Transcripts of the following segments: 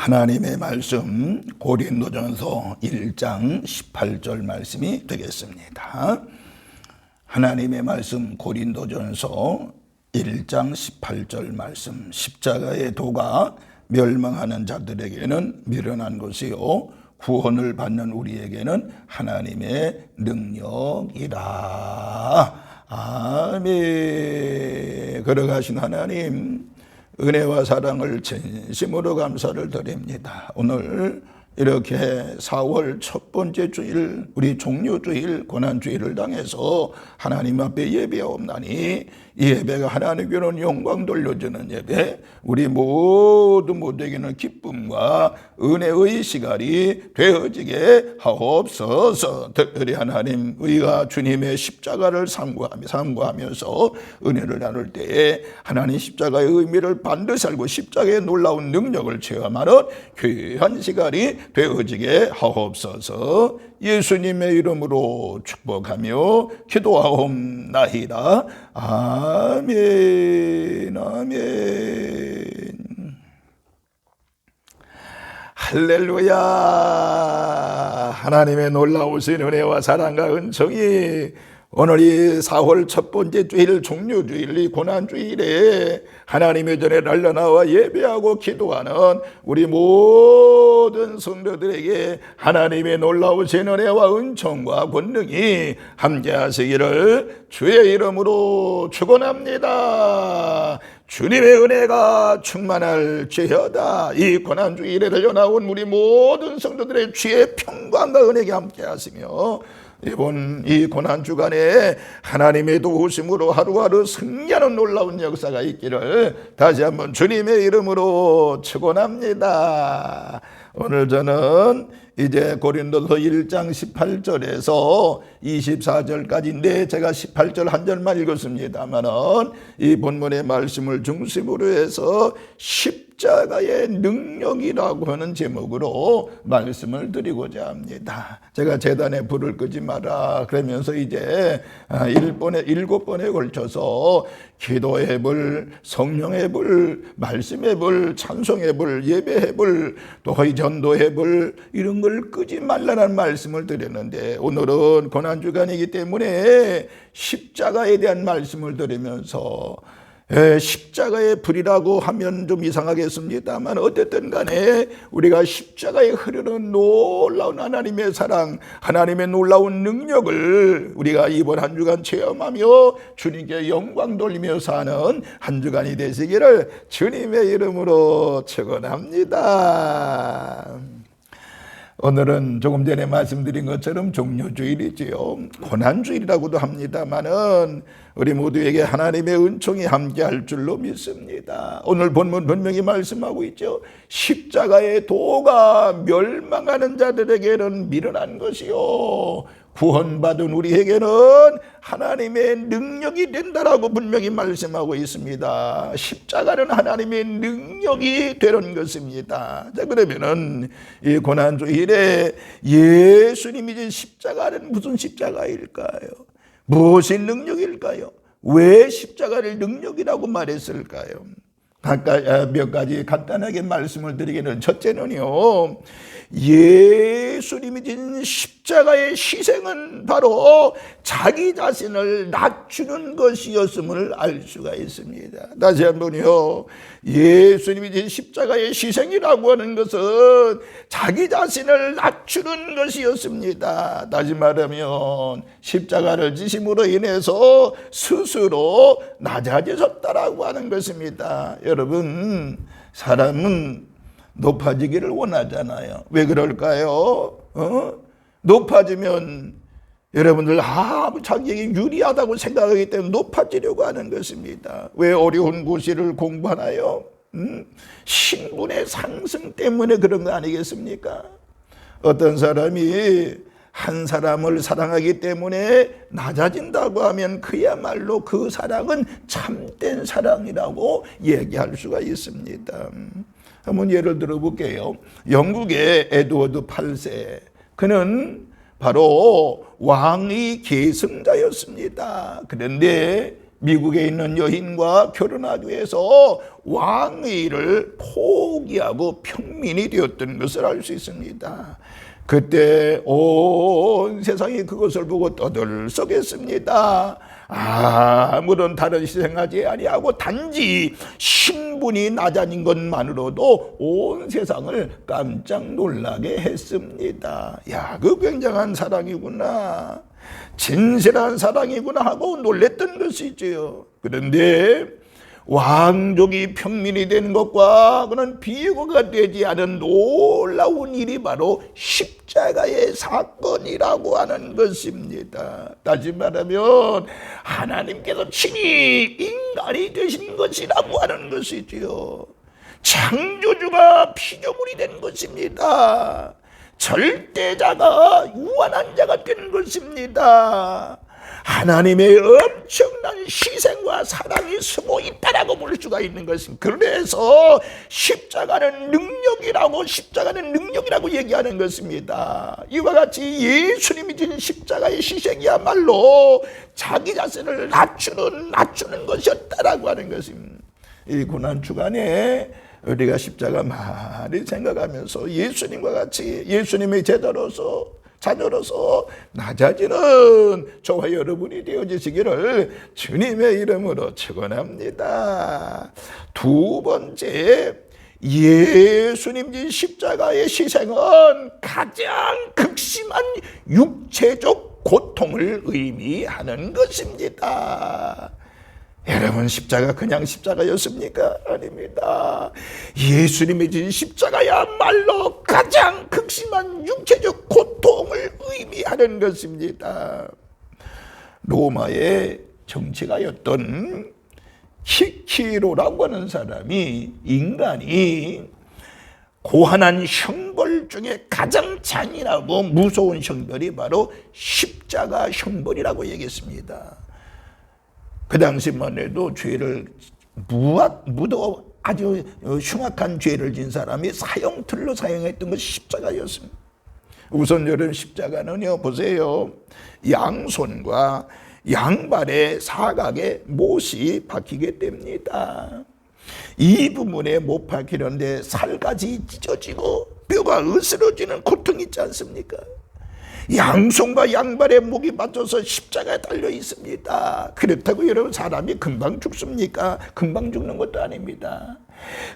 하나님의 말씀 고린도전서 1장 18절 말씀이 되겠습니다. 하나님의 말씀 고린도전서 1장 18절 말씀. 십자가의 도가 멸망하는 자들에게는 미련한 것이요 구원을 받는 우리에게는 하나님의 능력이라. 아멘. 걸어가신 하나님, 은혜와 사랑을 진심으로 감사를 드립니다. 오늘 이렇게 4월 첫 번째 주일, 우리 종료주일, 고난주일을 당해서 하나님 앞에 예배하옵나니 이 예배가 하나님께는 영광 돌려주는 예배, 우리 모두에게는 기쁨과 은혜의 시간이 되어지게 하옵소서. 특별히 하나님, 우리가 주님의 십자가를 상고하면서 은혜를 나눌 때에 하나님 십자가의 의미를 반드시 알고 십자가의 놀라운 능력을 체험하는 귀한 시간이 되어지게 하옵소서. 예수님의 이름으로 축복하며 기도하옵나이다. 아멘. 아멘. 할렐루야. 하나님의 놀라우신 은혜와 사랑과 은총이 오늘 이 4월 첫 번째 주일, 종료주일, 이 고난주일에 하나님의 전에 날려나와 예배하고 기도하는 우리 모든 성도들에게 하나님의 놀라우신 은혜와 은총과 권능이 함께 하시기를 주의 이름으로 축원합니다. 주님의 은혜가 충만할지어다. 이 고난주일에 달려나온 우리 모든 성도들의 주의 평강과 은혜가 함께 하시며 이번 이 고난주간에 하나님의 도우심으로 하루하루 승리하는 놀라운 역사가 있기를 다시 한번 주님의 이름으로 축원합니다. 오늘 저는 이제 고린도서 1장 18절에서 24절까지인데 제가 18절 한 절만 읽었습니다만은 이 본문의 말씀을 중심으로 해서 십자가의 능력이라고 하는 제목으로 말씀을 드리고자 합니다. 제가 제단에 불을 끄지 마라 그러면서 이제 7번에 걸쳐서 기도의 불, 성령의 불, 말씀의 불, 찬송의 불, 예배의 불, 또 전도의 불, 이런 걸 끄지 말라는 말씀을 드렸는데 오늘은 고난주간이기 때문에 십자가에 대한 말씀을 드리면서 십자가의 불이라고 하면 좀 이상하겠습니다만 어쨌든 간에 우리가 십자가에 흐르는 놀라운 하나님의 사랑, 하나님의 놀라운 능력을 우리가 이번 한 주간 체험하며 주님께 영광 돌리며 사는 한 주간이 되시기를 주님의 이름으로 축원합니다. 오늘은 조금 전에 말씀드린 것처럼 종료주일이지요. 고난주일이라고도 합니다만은 우리 모두에게 하나님의 은총이 함께할 줄로 믿습니다. 오늘 본문 분명히 말씀하고 있죠. 십자가의 도가 멸망하는 자들에게는 미련한 것이요 구원받은 우리에게는 하나님의 능력이 된다라고 분명히 말씀하고 있습니다. 십자가는 하나님의 능력이 되는 것입니다. 자, 그러면은 이 고난주일에 예수님이 진 십자가는 무슨 십자가일까요? 무엇이 능력일까요? 왜 십자가를 능력이라고 말했을까요? 몇 가지 간단하게 말씀을 드리기는, 첫째는요, 예수님이 진 십자가의 희생은 바로 자기 자신을 낮추는 것이었음을 알 수가 있습니다. 다시 한번요, 예수님이 진 십자가의 희생이라고 하는 것은 자기 자신을 낮추는 것이었습니다. 다시 말하면 십자가를 지심으로 인해서 스스로 낮아지셨다라고 하는 것입니다. 여러분, 사람은 높아지기를 원하잖아요. 왜 그럴까요? 높아지면 여러분들 자기에게 유리하다고 생각하기 때문에 높아지려고 하는 것입니다. 왜 어려운 고시를 공부하나요? 신분의 상승 때문에 그런 거 아니겠습니까? 어떤 사람이 한 사람을 사랑하기 때문에 낮아진다고 하면 그야말로 그 사랑은 참된 사랑이라고 얘기할 수가 있습니다. 한번 예를 들어 볼게요. 영국의 에드워드 8세, 그는 바로 왕의 계승자였습니다. 그런데 미국에 있는 여인과 결혼하기 위해서 왕위를 포기하고 평민이 되었던 것을 알 수 있습니다. 그때 온 세상이 그것을 보고 떠들썩했습니다. 아무런 다른 희생하지 아니하고 단지 신분이 낮아진 것만으로도 온 세상을 깜짝 놀라게 했습니다. 야, 그 굉장한 사랑이구나, 진실한 사랑이구나 하고 놀랬던 것이지요. 그런데 왕족이 평민이 되는 것과 그는 비교가 되지 않은 놀라운 일이 바로 십자가의 사건이라고 하는 것입니다. 다시 말하면 하나님께서 친히 인간이 되신 것이라고 하는 것이지요. 창조주가 피조물이 된 것입니다. 절대자가 유한한 자가 된 것입니다. 하나님의 엄청난 희생과 사랑이 숨어 있다라고 볼 수가 있는 것입니다. 그래서 십자가는 능력이라고 얘기하는 것입니다. 이와 같이 예수님이 진 십자가의 희생이야말로 자기 자신을 낮추는 것이었다라고 하는 것입니다. 이 고난 주간에 우리가 십자가 많이 생각하면서 예수님과 같이 예수님의 자녀로서 낮아지는 저와 여러분이 되어지시기를 주님의 이름으로 축원합니다. 두 번째, 예수님 십자가의 희생은 가장 극심한 육체적 고통을 의미하는 것입니다. 여러분, 십자가 그냥 십자가였습니까? 아닙니다. 예수님이 진 십자가야말로 가장 극심한 육체적 고통을 의미하는 것입니다. 로마의 정치가였던 키키로라고 하는 사람이 인간이 고한한 형벌 중에 가장 잔인하고 무서운 형벌이 바로 십자가 형벌이라고 얘기했습니다. 그 당시만 해도 죄를 아주 흉악한 죄를 진 사람이 사형틀로 사용했던 것이 십자가였습니다. 우선 여러분, 십자가는요, 보세요, 양손과 양발의 사각에 못이 박히게 됩니다. 이 부분에 못 박히는데 살까지 찢어지고 뼈가 으스러지는 고통이 있지 않습니까? 양손과 양발에 목이 맞춰서 십자가에 달려 있습니다. 그렇다고 여러분, 사람이 금방 죽습니까? 금방 죽는 것도 아닙니다.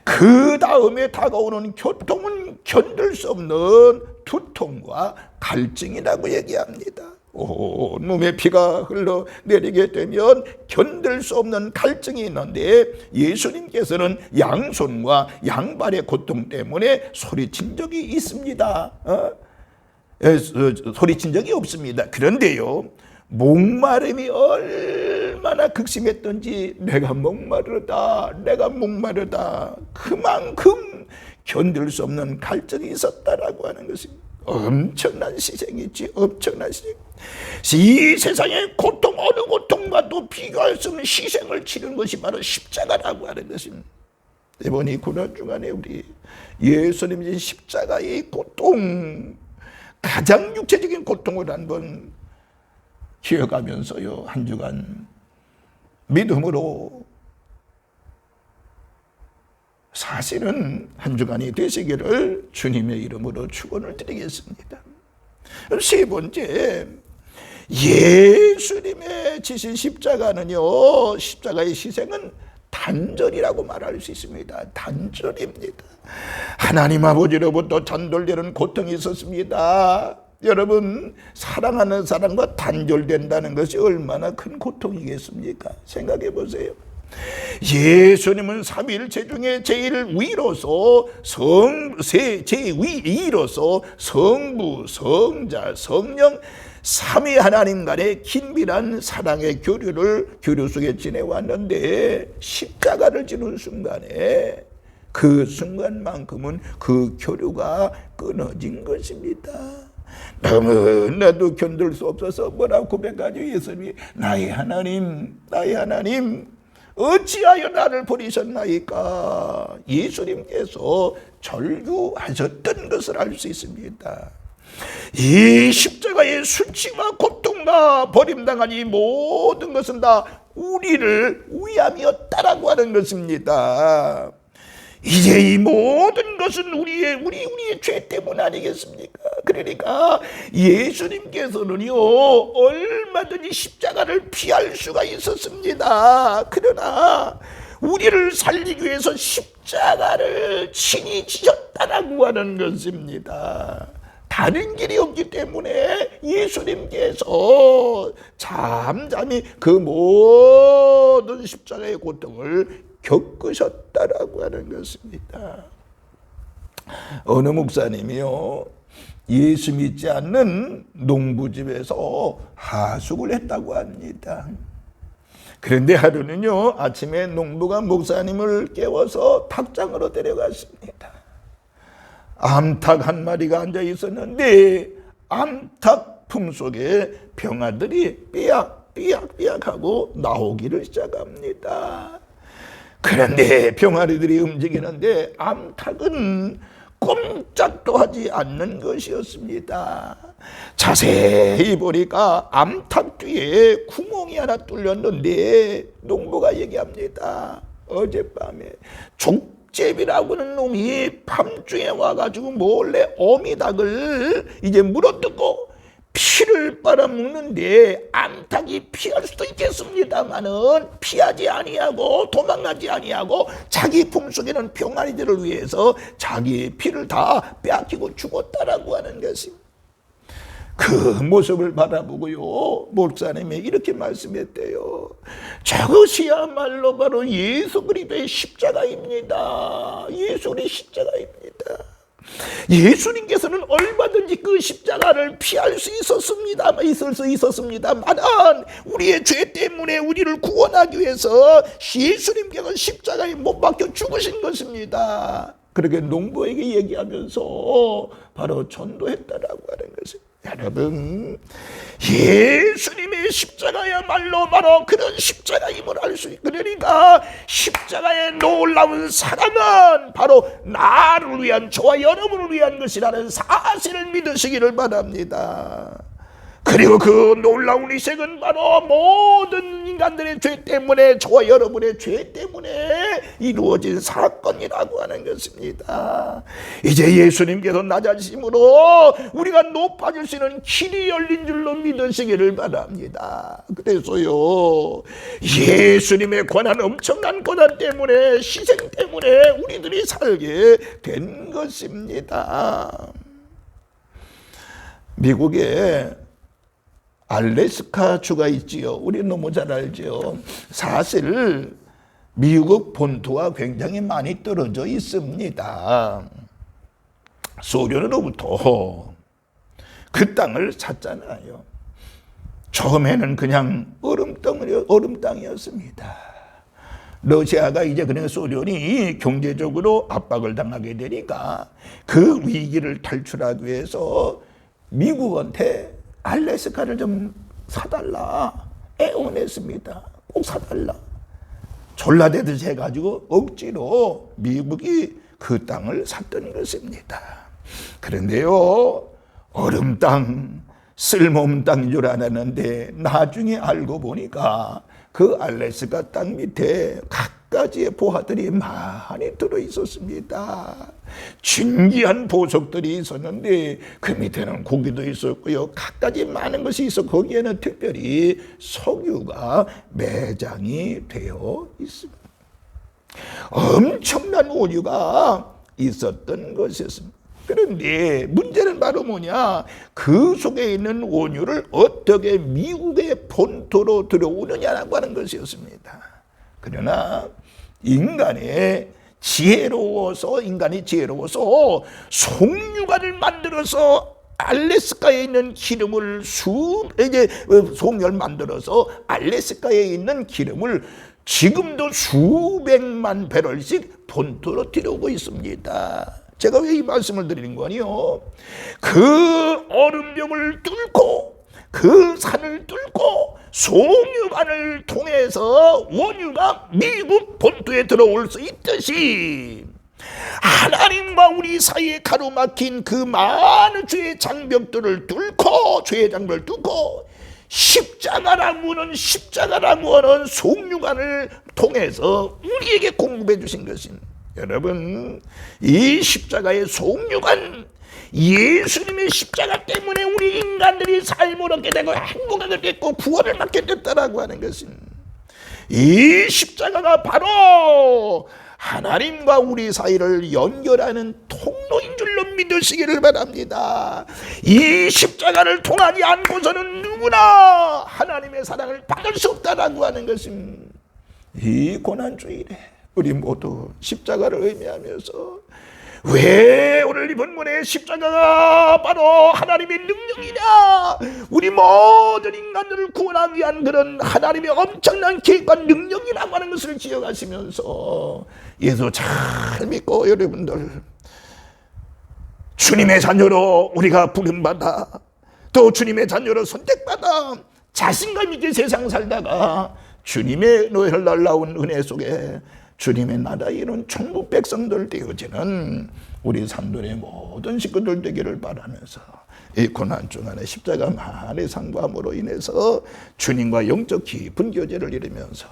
그 다음에 다가오는 고통은 견딜 수 없는 두통과 갈증이라고 얘기합니다. 온몸에 피가 흘러내리게 되면 견딜 수 없는 갈증이 있는데 예수님께서는 양손과 양발의 고통 때문에 소리친 적이 있습니다. 소리친 적이 없습니다. 그런데요, 목마름이 얼마나 극심했던지 내가 목마르다 그만큼 견딜 수 없는 갈증이 있었다라고 하는 것입니다. 엄청난 희생이지, 엄청난 희생. 이 세상의 고통, 어느 고통과도 비교할 수 없는 희생을 치른 것이 바로 십자가라고 하는 것입니다. 이번 이 고난 주간에 우리 예수님의 십자가의 고통, 가장 육체적인 고통을 한번 기억하면서요, 한 주간 믿음으로 사실은 한 주간이 되시기를 주님의 이름으로 축원을 드리겠습니다. 세 번째, 예수님의 지신 십자가는요, 십자가의 희생은 단절이라고 말할 수 있습니다. 단절입니다. 하나님 아버지로부터 단절되는 고통이 있었습니다. 여러분, 사랑하는 사람과 단절된다는 것이 얼마나 큰 고통이겠습니까? 생각해 보세요. 예수님은 삼위일체 중에 제일 위로서 제2위로서 성부, 성자, 성령 삼위 하나님 간의 긴밀한 사랑의 교류 속에 지내왔는데 십자가를 지는 순간에 그 순간만큼은 그 교류가 끊어진 것입니다. 너무나도 견딜 수 없어서 뭐라고 고백하죠? 예수님이 나의 하나님 어찌하여 나를 버리셨나이까? 예수님께서 절규하셨던 것을 알 수 있습니다. 이 십자가의 수치와 고통과 버림당한 이 모든 것은 다 우리를 위함이었다라고 하는 것입니다. 이제 이 모든 것은 우리의 죄 때문 아니겠습니까? 그러니까 예수님께서는요, 얼마든지 십자가를 피할 수가 있었습니다. 그러나 우리를 살리기 위해서 십자가를 친히 지셨다라고 하는 것입니다. 다른 길이 없기 때문에 예수님께서 잠잠히 그 모든 십자가의 고통을 겪으셨다라고 하는 것입니다. 어느 목사님이요, 예수 믿지 않는 농부집에서 하숙을 했다고 합니다. 그런데 하루는요, 아침에 농부가 목사님을 깨워서 닭장으로 데려갔습니다. 암탉 한 마리가 앉아 있었는데 암탉 품속에 병아들이 삐약삐약 하고 나오기를 시작합니다. 그런데 병아리들이 움직이는데 암탉은 꼼짝도 하지 않는 것이었습니다. 자세히 보니까 암탉 뒤에 구멍이 하나 뚫렸는데 농부가 얘기합니다. 어젯밤에 족제비라고 하는 놈이 밤중에 와가지고 몰래 어미닭을 이제 물어뜯고 피를 빨아먹는데 암탉이 피할 수도 있겠습니다마는 피하지 아니하고 도망가지 아니하고 자기 품속에는 병아리들을 위해서 자기의 피를 다 빼앗기고 죽었다라고 하는 것입니다. 그 모습을 바라보고요, 목사님이 이렇게 말씀했대요. 저것이야말로 바로 예수 그리스도의 십자가입니다. 예수 그리스도의 십자가입니다. 예수님께서는 얼마든지 그 십자가를 피할 수 있었습니다만 우리의 죄 때문에 우리를 구원하기 위해서 예수님께서 십자가에 못 박혀 죽으신 것입니다. 그렇게 농부에게 얘기하면서 바로 전도했다라고 하는 것입니다. 여러분, 예수님의 십자가야말로 바로 그런 십자가임을 알 수 있고, 그러니까 십자가의 놀라운 사랑은 바로 나를 위한, 저와 여러분을 위한 것이라는 사실을 믿으시기를 바랍니다. 그리고 그 놀라운 희생은 바로 모든 인간들의 죄 때문에, 저와 여러분의 죄 때문에 이루어진 사건이라고 하는 것입니다. 이제 예수님께서 낮아지심으로 우리가 높아질 수 있는 길이 열린 줄로 믿으시기를 바랍니다. 그래서요, 예수님의 권한, 엄청난 권한 때문에, 희생 때문에 우리들이 살게 된 것입니다. 미국에 알래스카 주가 있지요. 우리 너무 잘 알죠. 사실 미국 본토와 굉장히 많이 떨어져 있습니다. 소련으로부터 그 땅을 샀잖아요. 처음에는 그냥 얼음 땅이었습니다. 러시아가 이제 그냥 소련이 경제적으로 압박을 당하게 되니까 그 위기를 탈출하기 위해서 미국한테 알래스카를 좀 사달라 애원했습니다. 꼭 사달라. 졸라대듯이 해가지고 억지로 미국이 그 땅을 샀던 것입니다. 그런데요, 얼음 땅, 쓸모없는 땅인 줄 알았는데 나중에 알고 보니까 그 알래스카 땅 밑에 갖가지의 보화들이 많이 들어 있었습니다. 진귀한 보석들이 있었는데 그 밑에는 고기도 있었고요, 갖가지 많은 것이 있어. 거기에는 특별히 석유가 매장이 되어 있습니다. 엄청난 원유가 있었던 것이었습니다. 그런데 문제는 바로 뭐냐, 그 속에 있는 원유를 어떻게 미국의 본토로 들어오느냐라고 하는 것이었습니다. 그러나 인간이 지혜로워서 송유관을 만들어서 알래스카에 있는 기름을 송유를 만들어서 알래스카에 있는 기름을 지금도 수백만 배럴씩 본토로 들여오고 있습니다. 제가 왜 이 말씀을 드리는 거니요? 그 얼음벽을 뚫고 그 산을 뚫고 송유관을 통해서 원유가 미국 본토에 들어올 수 있듯이 하나님과 우리 사이에 가로막힌 그 많은 죄의 장벽들을 뚫고, 죄의 장벽을 뚫고 십자가라고 하는 속육안을 통해서 우리에게 공급해 주신 것입니다. 여러분, 이 십자가의 속육안, 예수님의 십자가 때문에 우리 인간들이 삶을 얻게 되고 행복하게 됐고 구원을 받게 됐다라고 하는 것입니다. 이 십자가가 바로 하나님과 우리 사이를 연결하는 통로인 줄로 믿으시기를 바랍니다. 이 십자가를 통하지 않고서는 누구나 하나님의 사랑을 받을 수 없다라고 하는 것입니다. 이 고난주일에 우리 모두 십자가를 의미하면서, 왜 오늘 이 본문의 십자가가 바로 하나님의 능력이냐, 우리 모든 인간들을 구원하기 위한 그런 하나님의 엄청난 계획과 능력이라고 하는 것을 기억하시면서 예수 잘 믿고 여러분들 주님의 자녀로 우리가 부름받아 또 주님의 자녀로 선택받아 자신감 있게 세상 살다가 주님의 놀라운 은혜 속에 주님의 나라에 이룬 천국 백성들 되어지는 우리 산돌의 모든 식구들 되기를 바라면서, 이 고난 중간에 십자가만의 상고함으로 인해서 주님과 영적 깊은 교제를 이루면서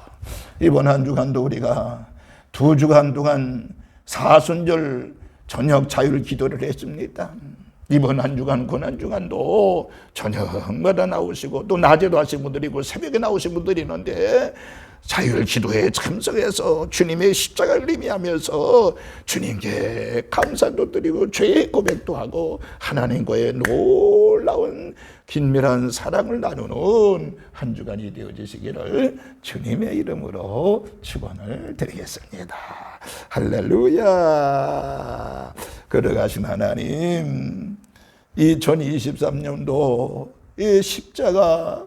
이번 한 주간도 우리가 2주간 동안 사순절 저녁 자율 기도를 했습니다. 이번 한 주간 고난 주간도 저녁마다 나오시고 또 낮에도 하신 분들이 있고 새벽에 나오신 분들이 있는데, 자율 기도에 참석해서 주님의 십자가를 의미하면서 주님께 감사도 드리고 죄의 고백도 하고 하나님과의 놀라운 긴밀한 사랑을 나누는 한 주간이 되어지시기를 주님의 이름으로 축원을 드리겠습니다. 할렐루야. 걸어가신 하나님, 2023년도 이 십자가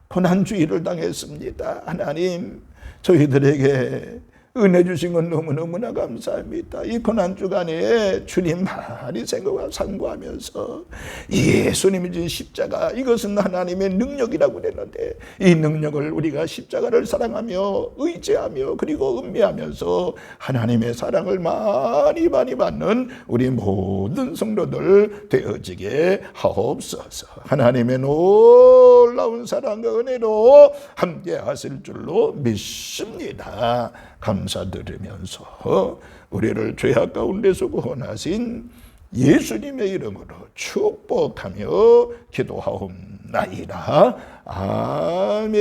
고난주의를 당했습니다. 하나님, 저희들에게 은혜 주신 건 너무너무나 감사합니다. 이 고난주간에 주님 많이 생각하고 상고하면서 예수님이 진 십자가, 이것은 하나님의 능력이라고 그랬는데 이 능력을 우리가 십자가를 사랑하며 의지하며 그리고 음미하면서 하나님의 사랑을 많이 받는 우리 모든 성도들 되어지게 하옵소서. 하나님의 놀라운 사랑과 은혜로 함께 하실 줄로 믿습니다. 감사드리면서 우리를 죄악 가운데서 구원하신 예수님의 이름으로 축복하며 기도하옵나이다. 아멘.